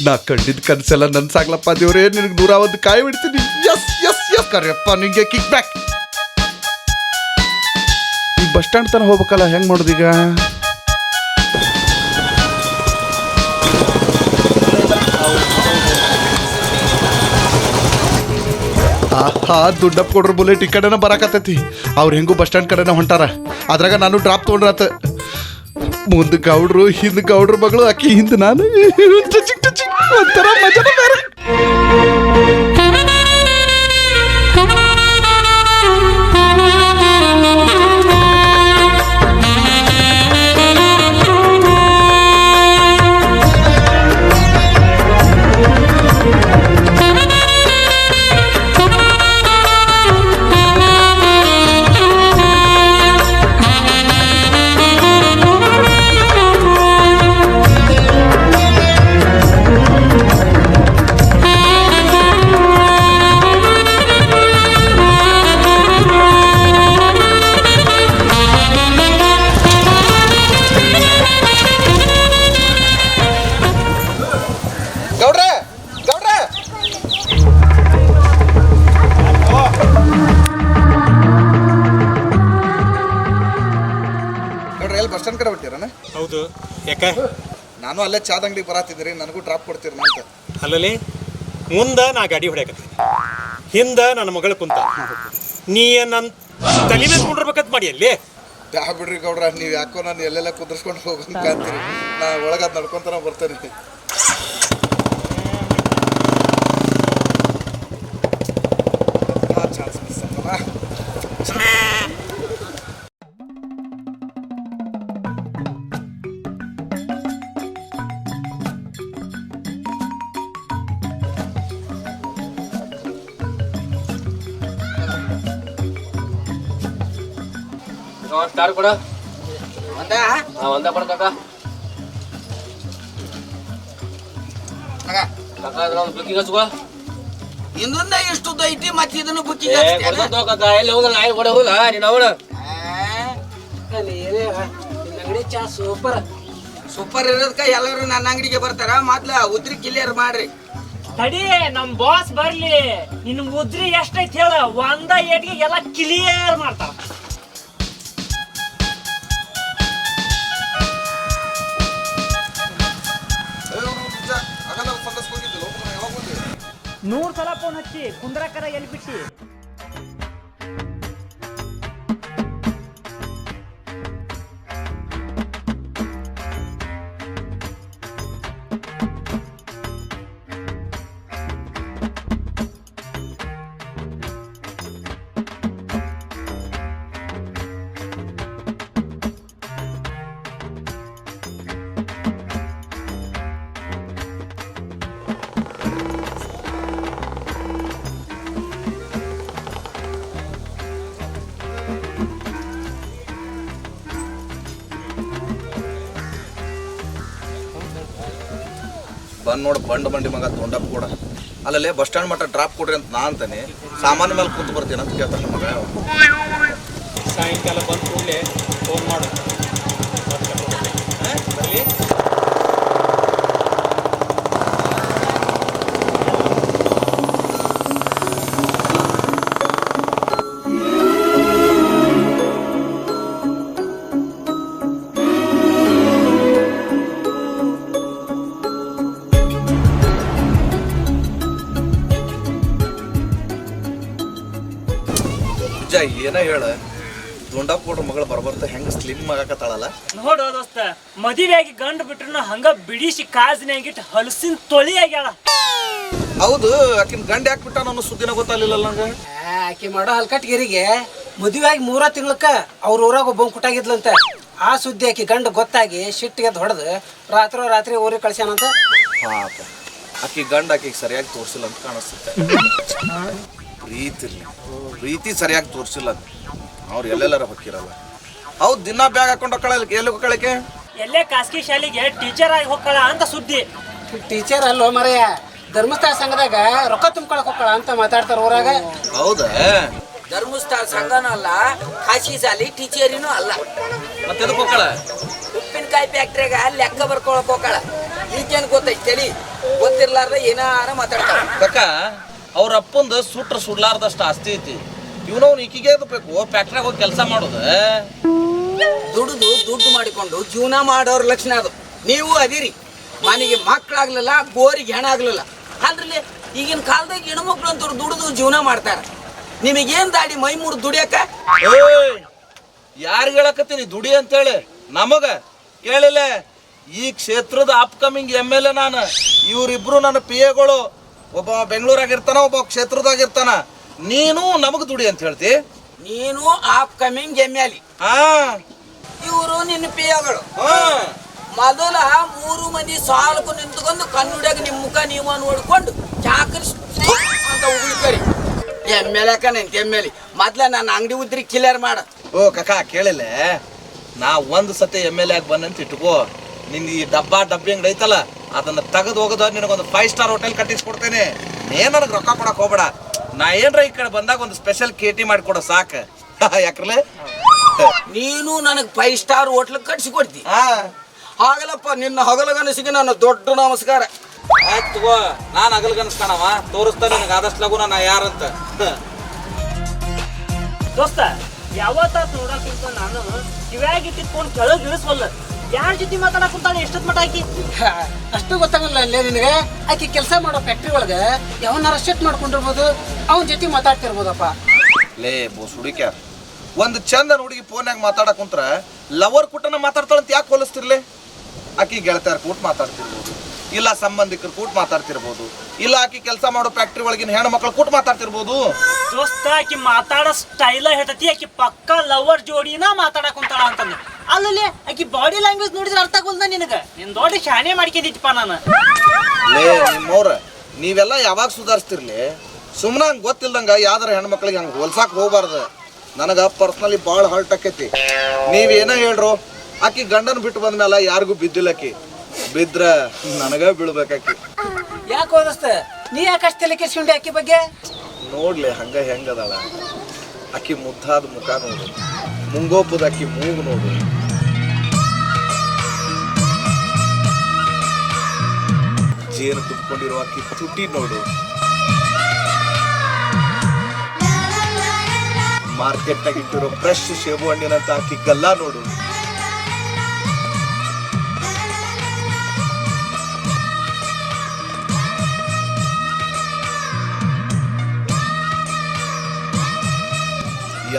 ನಾ ಕಂಡಿದ್ದ ಕನಸೆಲ್ಲ ನನ್ಸಾಗ್ಲಪ್ಪ ದೇವ್ರೇ, ನಿನಗೆ 101 ಕಾಯಿ ಬಿಡ್ತೀನಿ. ಎಸ್ ಎಸ್ ಎಸ್ ಕರಿಯಪ್ಪ, ನಿಂಗೆ ಕಿಕ್ ಬ್ಯಾಕ್. ಈಗ ಬಸ್ ಸ್ಟ್ಯಾಂಡ್ ತನಕ ಹೋಗ್ಬೇಕಲ್ಲ, ಹೆಂಗೆ ಮಾಡೋದೀಗ? ಹಾ, ದುಡ್ಡಪ್ಪ ಕೊಡ್ರಿ ಬುಲೆಟ್ ಈ ಕಡೆನ ಬರಾಕತ್ತೈತಿ. ಅವ್ರು ಹೆಂಗೂ ಬಸ್ ಸ್ಟ್ಯಾಂಡ್ ಕಡೆನ ಹೊಂಟಾರ. ಅದ್ರಾಗ ನಾನು ಡ್ರಾಪ್ ತೊಗೊಂಡ್ರಾತ. ಮುಂದೆ ಗೌಡ್ರು, ಹಿಂದೆ ಗೌಡ್ರ ಮಗಳು, ಆಕಿ ಹಿಂದೆ ನಾನು. ಒಂಥರ ಮಜಾನ ಬೇರೆ. ಬಸ್ ಸ್ಟ್ಯಾಂಡ್ ಕಡೆ ಬಿಟ್ಟಿರನ? ಹೌದು. ಯಾಕೆ? ನಾನು ಅಲ್ಲೇ ಚಾದ ಅಂಗಡಿಗೆ ಬರಾತಿದ್ರಿ, ನನಗೂ ಡ್ರಾಪ್ ಕೊಡ್ತೀರ ಅಂತ. ಅಲ್ಲಲ್ಲಿ ಮುಂದೆ ನಾ ಗಾಡಿ ಹೊಡ್ಯಾಕತ್ತೀನಿ, ಹಿಂದೆ ನನ್ನ ಮಗಳು ಕುಂತ. ನೀ ನನ್ನ ತಲೆ ಮೇಲೆ ಕುಂಡಿರ್ಬೇಕಂತ ಮಾಡಿ ಅಲ್ಲಿ. ಯಾ ಬಿಡ್ರಿ ಗೌಡ್ರ, ನೀವು ಯಾಕೋ ನಾನು ಎಲ್ಲೆಲ್ಲ ಕುಂದರ್ಸ್ಕೊಂಡು ಹೋಗಂತ ಅಂತೀರಿ. ನಾ ಒಳಗಾದ ನಡ್ಕೊಂತಾನ ಬರ್ತೇನೆ. ಚಾನ್ಸ್ ಮಿಸ್ ಅಂತಲ್ಲ. ಸ್ಟಾರ್ ಕೊಡ ಒಂದ ಕೊಡ ಕಾಕ. ಬುಕ್ಕಿಂಗ್ ಹಚ್ಕೋ. ಇನ್ನೊಂದ ಎಷ್ಟು ಐತಿ ಮತ್ತೆ ಇದನ್ನು ಬುಕ್ಕಿಂಗ್ ಕಾಕ. ಎಲ್ಲಿ ಹೋಗಲ್ಲ, ನಾಯಿ ಕೊಡ ಹೋಗಲ್ಲ ನೀನು. ಅವಳ ಅಂಗಡಿ ಚಾ ಸೂಪರ್ ಸೂಪರ್ ಇರೋದಕ್ಕ ಎಲ್ಲರೂ ನನ್ನ ಅಂಗಡಿಗೆ ಬರ್ತಾರ. ಮೊದ್ಲ ಉದ್ರಿ ಕ್ಲಿಯರ್ ಮಾಡ್ರಿ. ತಡಿ, ನಮ್ ಬಾಸ್ ಬರ್ಲಿ. ನಿನ್ ಉದ್ರಿ ಎಷ್ಟೈತಿ ಹೇಳ, ಒಂದ ಏಟ್ಗೆ ಎಲ್ಲ ಕ್ಲಿಯರ್ ಮಾಡ್ತಾರ. ನೂರ್ ಸಲ ಫೋನ್ ಹಚ್ಚಿ ಕುಂದ್ರಕರ ಎಲ್ಲಿ ಬಿಟ್ಟಿ. ಬಂದು ನೋಡಿ ಬಂಡಿ ಮಗ ತೊಂಡಪ್ಪ ಕೂಡ. ಅಲ್ಲಲ್ಲೇ ಬಸ್ ಸ್ಟ್ಯಾಂಡ್ ಮಟ್ಟ ಡ್ರಾಪ್ ಕೊಡ್ರಿ ಅಂತ ನಾ ಅಂತಾನೆ. ಸಾಮಾನ್ಯ ಮೇಲೆ ಕೂತು ಬರ್ತೀನಿ ಅಂತ ಕೇಳ್ತಾನೆ ಮಗ. ಸಾಯಂಕಾಲ ಬಂದು ಕೂಡಲೇ ಫೋನ್ ಮಾಡು. ಬರಲಿ. ಏನ ಹೇಳ, ದುಂಡಪ್ಪ ಕೊಡ್ರ ಮಗಳು ಬರ್ಬರ್ತ ಹೆಂಗ ಸ್ಲಿಮ್ ಆಗಕತ್ತಾಳಲ್ಲ. ನೋಡು ದೋಸ್ತ, ಮದುವೆಯಾಗಿ ಗಂಡು ಬಿಟ್ರು ಹಂಗ ಬಿಡಿಸಿ ಕಾಜಿನಾಗಿಟ್ಟು ಹಲಸಿನ ತೊಳಿ ಆಗ್ಯಾಳ. ಹೌದು, ಆಕಿನ ಗಂಡ ಯಾಕೆ ಬಿಟ್ಟ ಅನ್ನೋ ಸುದ್ದಿನ ಗೊತ್ತಾಗಲಿಲ್ಲ ನಂಗೆ. ಆಕಿ ಮಾಡೋ ಹಲ್ಕಟ್ಗಿರಿಗೆ ಮದುವೆಯಾಗಿ 3 ತಿಂಗಳಕ್ಕ ಅವ್ರ ಊರಾಗ ಒಬ್ಬ ಕುಟಾಗಿದ್ಲಂತ. ಆ ಸುದ್ದಿ ಆಕಿ ಗಂಡ ಗೊತ್ತಾಗಿ ಸಿಟ್ಟಿಗೆ ಹೊಡೆದು ರಾತ್ರಿ ಊರಿಗೆ ಕಳ್ಸ್ಯಾನಂತ. ಪಾಪ ಆಕಿ ಗಂಡ ಆಕಿಗೆ ಸರಿಯಾಗಿ ತೋರಿಸಿಲ್ಲ ಅಂತ ಕಾಣಿಸುತ್ತೆ. ಪ್ರೀತಿ ಸರಿಯಾಗಿ ತೋರಿಸಿಲ್ಲ ಅದು. ಅವ್ರು ಎಲ್ಲೆಲ್ಲಾರ ಹೊಕ್ಕಿರಲ್ಲ. ಹೌದು, ದಿನ ಬ್ಯಾಗ್ ಹಾಕೊಂಡು ಹೋಗ್ಕಳಕ್ಕೆ ಎಲ್ಲಿ ಹೋಗ್ಕಳಕ್ಕೆ? ಎಲ್ಲೇ ಖಾಸಗಿ ಶಾಲೆಗೆ ಟೀಚರ್ ಆಗಿ ಹೋಗ್ಕಳ ಅಂತ ಸುದ್ದಿ. ಟೀಚರ್ ಅಲ್ಲೋ ಮರೆಯ, ಧರ್ಮಸ್ಥಳ ಸಂಘದಾಗ ರೊಕ್ಕ ತುಂಬ್ಕೊಳಕ್ ಹೋಗ್ಕಳ ಅಂತ ಮಾತಾಡ್ತಾರ ಊರಾಗ. ಹೌದಾ? ಧರ್ಮಸ್ಥಳ ಸಂಘನೂ ಅಲ್ಲ, ಖಾಸಗಿ ಶಾಲಿ ಟೀಚರಿನೂ ಅಲ್ಲ. ಮತ್ತೆ ಹೋಗ್ಕಳ ಉಪ್ಪಿನಕಾಯಿ ಫ್ಯಾಕ್ಟ್ರಿಯಾಗ ಲೆಕ್ಕ ಬರ್ಕೊಳಕ್ ಹೋಗ್ಕಳ. ಈಗೇನು ಗೊತ್ತೈತಿ ತಲಿ? ಗೊತ್ತಿರ್ಲಾರ್ದ ಏನಾರ ಮಾತಾಡ್ತಾವ. ಕಕ್ಕ ಅವ್ರ ಅಪ್ಪಂದು ಸುಟ್ರ ಸುಡ್ಲಾರ್ದಷ್ಟು ಆಸ್ತಿ ಐತಿ. ಇವನವ್ನು ಈಕಿಗೆ ಬೇಕು ಫ್ಯಾಕ್ಟ್ರಿಯಾಗ ಹೋಗಿ ಕೆಲಸ ಮಾಡೋದು. ದುಡ್ಡು ಮಾಡಿಕೊಂಡು ಜೀವನ ಮಾಡೋರ್ ಲಕ್ಷಣ ಅದು. ನೀವು ಅದಿರಿ, ಮನೆಗೆ ಮಕ್ಕಳಾಗ್ಲಿಲ್ಲ, ಗೋರಿಗೆ ಹೆಣ ಆಗ್ಲಿಲ್ಲ. ಅದ್ರಲ್ಲಿ ಈಗಿನ ಕಾಲದಾಗ ಹೆಣ್ಮಕ್ಳು ಅಂತವ್ರು ದುಡಿದು ಜೀವನ ಮಾಡ್ತಾರ. ನಿಮಗೇನ್ ದಾಡಿ ಮೈ ಮುರು ದುಡಿಯಕ? ಯಾರು ಹೇಳಕತ್ತೀನಿ ದುಡಿ ಅಂತೇಳಿ? ನಮಗ ಕೇಳಿಲ್ಲ. ಈ ಕ್ಷೇತ್ರದ ಅಪ್ಕಮಿಂಗ್ MLA ನಾನು. ಇವರಿಬ್ರು ನನ್ನ PAಗಳು. ಒಬ್ಬ ಬೆಂಗಳೂರಾಗಿರ್ತಾನ, ಒಬ್ಬ ಕ್ಷೇತ್ರದಾಗಿರ್ತಾನ. ನೀನು ನಮಗ್ ದುಡಿ ಅಂತ ಹೇಳ್ತಿ? ನೀನು ಆಪ್ ಕಮಿಂಗ್ MLA, ಇವರು ನಿನ್ನ ಪಿಯಗಳು. ಮೊದಲ 3 ಮಂದಿ ಸಾಲಕ್ಕೂ ನಿಂತ್ಕೊಂಡು ಕಣ್ಣುಡ್ಯಾಗ ನಿಮ್ಮ ಮುಖ ನೀವ ನೋಡ್ಕೊಂಡು ಚಾಕರಿ ಅಂತ ಉಗುಳ್ಕರಿ. MLA ಮೊದ್ಲ ನನ್ನ ಅಂಗಡಿ ಉದ್ರಿ ಕ್ಲಿಯರ್ ಮಾಡ. ಓ ಕಕ್ಕ ಕೇಳಿಲ್ಲ, ನಾ ಒಂದ್ ಸತಿ MLA ಆಗಿ ಬಂದಂತ ಇಟ್ಕೋ. ನಿನ್ ಈ ಡಬ್ಬಿ ಅಂಗಡಿ ಐತಲ್ಲ, ಅದನ್ನ ತೆಗೆದು ಹೋಗೋದ ನಿನಗೊಂದು 5 ಸ್ಟಾರ್ ಹೋಟೆಲ್ ಕಟ್ಟಿಸ್ಕೊಡ್ತೇನೆ. ಏನ್ ನನಗೆ ರೊಕ್ಕ ಕೊಡಕ್ ಹೋಗ್ಬೇಡ. ನಾ ಏನ್ರ ಈ ಕಡೆ ಬಂದಾಗ ಒಂದು ಸ್ಪೆಷಲ್ ಕೇಟಿ ಮಾಡಿಕೊಡೋ ಸಾಕ. ಯಾಕ್ರಲೆ ನೀನು ನನಗೆ 5 ಸ್ಟಾರ್ ಹೋಟ್ಲ್ ಕಟ್ಸಿಕೊಡ್ತಿ. ಆಗಲಪ್ಪ, ನಿನ್ನ ಹಗಲಗನಸಿಗೆ ನನ್ನ ದೊಡ್ಡ ನಮಸ್ಕಾರ. ಆಯ್ತು, ನಾನು ಅಗಲ್ಗನ್ಸ್ತಾನವ ತೋರಿಸ್ತಾನೆ ನಿನಗೆ ಆದಷ್ಟು ಲಗುನ ನಾ ಯಾರಂತ. ದೋಸ್ತ ಯಾವತ್ತ ನೋಡಕ್ಕಿಂತ ನಾನು ಕಿವ್ಯಾಗಿ ತಿಕ್ಕೊಂಡು ಕೆಳಗೆ ಇಳಿಸ್ವಲ್ಲ. ಯಾರ ಜೊತೆ ಮಾತಾಡಕ್ ಕುಂತಾಳೆ ಎಷ್ಟೊತ್ ಮಟ ಆಕಿ? ಅಷ್ಟು ಗೊತ್ತಾಗಲ್ಲ ಅಲ್ಲೇ ನಿನಗೆ. ಆಕಿ ಕೆಲಸ ಮಾಡೋ ಫ್ಯಾಕ್ಟ್ರಿ ಒಳಗೆ ಯಾವನಾರ ಸೆಟ್ ಮಾಡ್ಕೊಂಡಿರ್ಬೋದು, ಅವನ ಜೊತೆ ಮಾತಾಡ್ತಿರ್ಬೋದಪ್ಪ. ಲೇ ಬೋಸ್ ಹುಡುಕ್ಯ, ಒಂದು ಚಂದ ಹುಡುಗಿ ಫೋನ್ಯಾಗ ಮಾತಾಡಕ್ ಕುಂತ್ರ ಲವರ್ ಕುಟನ ಮಾತಾಡ್ತಾಳಂತ ಯಾಕೆ ಹೋಲಿಸ್ತಿರ್ಲಿ? ಆಕಿ ಗೆಳತಿಯರ್ ಕೂಟ್ ಮಾತಾಡ್ತಿರ್ಬೋದು, ಇಲ್ಲ ಸಂಬಂಧಿಕರು ಕೂಟ್ ಮಾತಾಡ್ತಿರ್ಬೋದು, ಇಲ್ಲ ಆಕಿ ಕೆಲಸ ಮಾಡೋ ಫ್ಯಾಕ್ಟ್ರಿ ಒಳಗಿನ ಹೆಣ್ಣು ಮಕ್ಕಳು ಕೂಟ್ ಮಾತಾಡ್ತಿರ್ಬೋದು. ದೋಸ್ತ ಆಕಿ ಮಾತಾಡೋ ಸ್ಟೈಲ ಹೇಳ್ತತಿ. ಆಕಿ ಪಕ್ಕ ಲವರ್ ಜೋಡಿನ ಮಾತಾಡಕ್ ಕುಂತಾಳ ಅಂತಂದು. ಅಲ್ಲಲ್ಲಿ ಆಕಿ ಬಾಡಿ ಲ್ಯಾಂಗ್ವೇಜ್ ನೋಡಿದ್ರೆ ಅರ್ಥ ಆಗೋಲ್ದ ನಿನಗ. ನಿನ್ ದೊಡ್ಡ ಶಾನೆ ಮಾಡ್ಕೊಂಡಿದ್ದಪ್ಪ ನಾನು. ಲೇ ನಿಮ್ಮವ್ರ, ನೀವೆಲ್ಲ ಯಾವಾಗ ಸುಧಾರಿಸ್ತಿರ್ಲಿ? ಸುಮ್ಮನೆ ಹಂಗೆ ಗೊತ್ತಿಲ್ದಂಗ ಯಾವ್ದಾರ ಹೆಣ್ಮಕ್ಳಿಗೆ ಹಂಗೆ ಹೋಲ್ಸಾಕ್ ಹೋಗ್ಬಾರ್ದು. ನನಗೆ ಪರ್ಸ್ನಲಿ ಭಾಳ ಹರ್ಟ್ ಆಕೈತಿ. ನೀವೇನ ಹೇಳ್ರು, ಆಕಿ ಗಂಡನ ಬಿಟ್ಟು ಬಂದ್ಮೇಲೆ ಯಾರಿಗೂ ಬಿದ್ದಿಲ್ಲಕಿ. ಬಿದ್ರ ನನಗ ಬೀಳ್ಬೇಕಾಕಿ. ಯಾಕೆ ಓದಿಸ್ತ ನೀ ಯಾಕೆ ಅಷ್ಟು ತಲೆ ಕೆಡ್ಸ್ಕೊಂಡೆ ಆಕಿ ಬಗ್ಗೆ? ನೋಡ್ಲಿ ಹಂಗ ಹೆಂಗದಾಳ ಆಕಿ. ಮುದ್ದಾದ ಮುಖ ನೋಡು, ಮುಂಗೋಪದ ಆಕಿ ಮೂಗು ನೋಡು, ಜೇನು ತುಂಬಿಕೊಂಡಿರೋ ಆಕಿ ತುಟಿ ನೋಡು, ಮಾರ್ಕೆಟ್ನಾಗ ಇಟ್ಟಿರೋ ಫ್ರೆಶ್ ಸೇಬು ಹಣ್ಣಿನಂತ ಆಕಿ ಗಲ್ಲ ನೋಡು.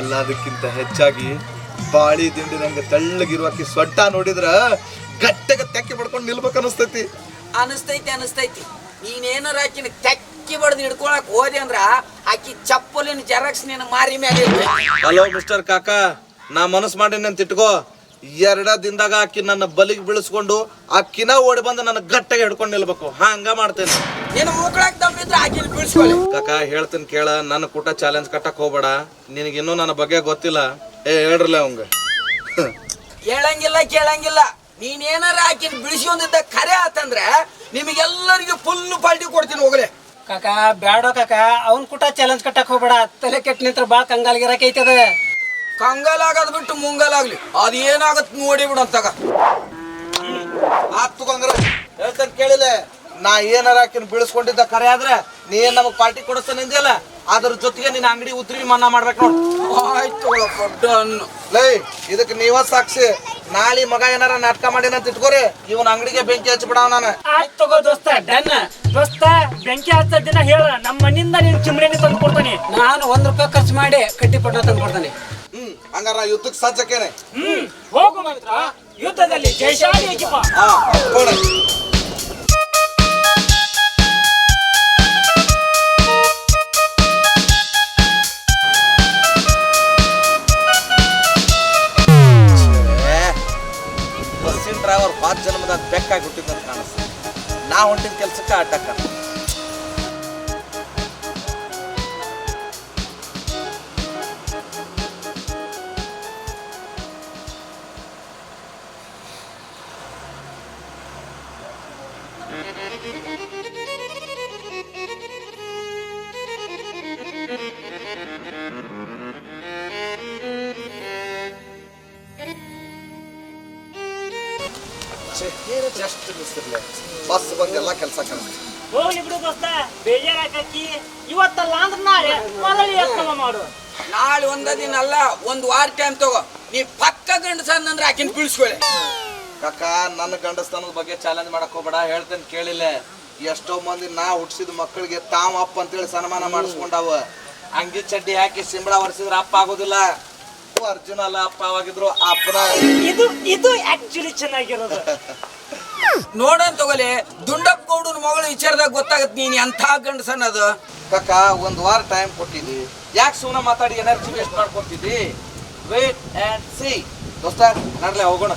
ಎಲ್ಲದಕ್ಕಿಂತ ಹೆಚ್ಚಾಗಿ ಬಾಳಿ ದಿಂಡಿನಂಗ ತೆಳ್ಳಗಿರುವ ಆಕಿ ಸೊಟ್ಟ ನೋಡಿದ್ರ ಗಟ್ಟಗ ತೆಕ್ಕಿ ಬಡ್ಕೊಂಡು ನಿಲ್ಬೇಕು ಅನಿಸ್ತೈತಿ. ಅನಿಸ್ತೈತಿ. ನೀನೇನಾರ ಆಕಿನ ತೆಕ್ಕಿ ಬಡ್ದು ಹಿಡ್ಕೊಳಕ್ ಹೋದೆ ಅಂದ್ರ ಆಕಿ ಚಪ್ಪಲಿನ ಜೆರಾಕ್ಸ್ ನೀನು ಮಾರಿ ಮೇಲೆ. ಹಲೋ ಮಿಸ್ಟರ್ ಕಾಕಾ, ನಾ ಮನಸ್ ಮಾಡೇನಿ ಅಂತ ಇಟ್ಕೋ. 2 ದಿನದಾಗ ಆಕಿ ನನ್ನ ಬಲಿಗೆ ಬೀಳಿಸ್ಕೊಂಡು ಆಕಿನ ಓಡಿ ಬಂದು ನನ್ನ ಗಟ್ಟಗೆ ಹಿಡ್ಕೊಂಡು ನಿಲ್ಬೇಕು. ಹಂಗ ಮಾಡ್ತೇನೆ. ನೀನು ಮೂಕಳಾಕ್ ತಪ್ಪಿದ್ರೆ ಆಕಿನ ಬೀಳ್ಸ್ಕೊಳ್ಳಿ. ಕಾಕಾ ಹೇಳ್ತೀನಿ ಕೇಳ, ನನ್ನ ಕೂಟ ಚಾಲೆಂಜ್ ಕಟ್ಟಕ್ ಹೋಗ್ಬೇಡ. ನಿನಗಿನ್ನೂ ನನ್ನ ಬಗ್ಗೆ ಗೊತ್ತಿಲ್ಲ. ಹೇಳ್ರಲ್ಲ ಅವಂಗ. ಕೇಳಂಗಿಲ್ಲ. ನೀನೇನಾರ ಆಕಿನ ಬಿಡಿಸ್ಕೊಂಡಿದ್ದ ಖರೆ ಆತಂದ್ರೆ ನಿಮಗೆಲ್ಲರಿಗೂ ಫುಲ್ ಪಾಲ್ಟಿ ಕೊಡ್ತೀನಿ. ಹೋಗ್ರೆ ಕಾಕ, ಬ್ಯಾಡೋ ಕಾಕ, ಅವನ್ ಕೂಟ ಚಾಲೆಂಜ್ ಕಟ್ಟಕ್ ಹೋಗ್ಬೇಡ. ತಲೆ ಕೆಟ್ಟ ನಿಂತ್ರ ಬಾಳ ಕಂಗಾಲ್ಗಿರಕೈತದ. ಕಂಗಾಲಾಗದ್ ಬಿಟ್ಟು ಮುಂಗಾಲಾಗ್ಲಿ, ಅದ್ ಏನಾಗತ್ ನೋಡಿ ಬಿಡಂತಾಗ. ಆತ್ ತಗೊಂಡ್ರ ಹೇಳ್ತೇನೆ ಕೇಳಿಲ್ಲ. ನಾ ಏನಾರ ಆಕಿನ ಬೀಳಿಸ್ಕೊಂಡಿದ್ದ ಖರೆ ಆದ್ರೆ ನೀ ನಮಗ್ ಪಾರ್ಟಿ ಕೊಡಿಸ್ತಾನೆ ಅಂದಿಯಲ್ಲ, ಅದ್ರ ಜೊತೆಗೆ ನಿನ್ನ ಅಂಗಡಿ ಉತ್ರಿ ಮನ್ನಾ ಮಾಡ್ಬೇಕು ನೋಡು. ಆಯ್ತು ದೊಡ್ಡ ಲೈ, ಇದಕ್ಕೆ ನೀವ ಸಾಕ್ಷಿ. ನಾಳೆ ಮಗ ಏನಾರ ನಾಟಕ ಮಾಡಿನಂತ ಇಟ್ಕೋರಿ, ಇವನ್ ಅಂಗಡಿಗೆ ಬೆಂಕಿ ಹಚ್ಚಿಬಿಡವ ನಾನು. ಆಯ್ತು ತಗೋ ದೋಸ್ತ, ಡನ್. ದೋಸ್ತ ಬೆಂಕಿ ಹಚ್ಚ ದಿನ ಹೇಳ, ನಮ್ಮ ಮನಿಂದ ನೀನ್ ಚಿಮ್ರೆನಿ ತಂದು ಕೊಡ್ತಾನೆ. ನಾನು 1 ರೂಪಾಯಿ ಖರ್ಚು ಮಾಡಿ ಕಡ್ಡಿ ಪಟ್ಟ ತಂದು ಕೊಡ್ತಾನೆ. ಹಂಗಾರ ಯುದ್ಧಕ್ಕೆ ಸಜ್ಜಕ್ಕೇನೆ. ಹೋಗು ಮಾತ್ರ ಯುದ್ಧದಲ್ಲಿ ಜಯಶಾಲಿ ಏಕಿಪ. ಬಸ್ಸಿನ ಡ್ರೈವರ್ 5 ಜನ್ಮದಾಗ ಬೆಕ್ಕಾಗಿ ಹುಟ್ಟಿದಂತ ಕಾಣಿಸ್ತು. ನಾ ಹೊಂಟಿದ ಕೆಲ್ಸಕ್ಕೆ ಅಡ್ಡಕ್ಕ. ಜಸ್ಟ್ ಮಿಸ್ತಿರ್ಲೆ ಬಸ್ ಬಂದು ಎಲ್ಲ ಕೆಲಸ ಕಲಿಸ್ತೀವಿ. ಹೋಗ್ಲಿ ಬಿಡು ದೋಸ್ತ, ಬೇಜಾರಾಕಿ ಇವತ್ತಲ್ಲ ಅಂದ್ರ ನಾಳೆ ಮರಳಿ ಯತ್ನ ಮಾಡು. ನಾಳೆ ಒಂದ ದಿನ ಅಲ್ಲ, ಒಂದು ವಾರ ಟೈಮ್ ತಗೋ. ನೀ ಪಕ್ಕ ಗಂಡಸನ್ ಅಂದ್ರೆ ಆಕಿನ ಬೀಳ್ಸ್ಕೊಳ್ಳಿ. ಕಾಕ ನನ್ನ ಗಂಡಸ್ತನದ ಬಗ್ಗೆ ಚಾಲೆಂಜ್ ಮಾಡಕ್ ಹೋಗ್ಬೇಡ, ಹೇಳ್ತೇನೆ ಕೇಳಿಲ್ಲ. ಎಷ್ಟೋ ಮಂದಿ ನಾ ಹುಟ್ಟಿಸಿದ ಮಕ್ಕಳಿಗೆ ತಾವ್ ಅಪ್ಪ ಅಂತೇಳಿ ಸನ್ಮಾನ ಮಾಡಿಸ್ಕೊಂಡಾವ. ಅಂಗಿ ಚಡ್ಡಿ ಹಾಕಿ ಸಿಂಬಳ ಹೊರಿಸಿದ್ರ ಅಪ್ಪ ಆಗೋದಿಲ್ಲ. ಅರ್ಜುನ ಅಲ್ಲ ಅಪ್ಪ ಆಗಿದ್ರು ಅಪ್ಪನ. ಇದು ಆಕ್ಚುಲಿ ಚೆನ್ನಾಗಿರೋದು. ನೋಡನ್ ತಗೋಲಿ, ದುಂಡಪ್ಪ ಗೌಡನ ಮಗಳು ವಿಚಾರದಾಗ ಗೊತ್ತಾಗತ್ ನೀನ್ ಎಂಥ ಗಂಡಸನ್ ಅದು. ಕಾಕ ಒಂದ್ ವಾರ ಟೈಮ್ ಕೊಟ್ಟಿದ್ದಿ, ಯಾಕೆ ಸುಮ್ಮನೆ ಮಾತಾಡಿ ಎನರ್ಜಿ ವೇಸ್ಟ್ ಮಾಡ್ಕೊತಿದ್ದಿ? Wait and see. ದೋಸ್ತ ನಡ್ಲೆ ಹೋಗೋಣ.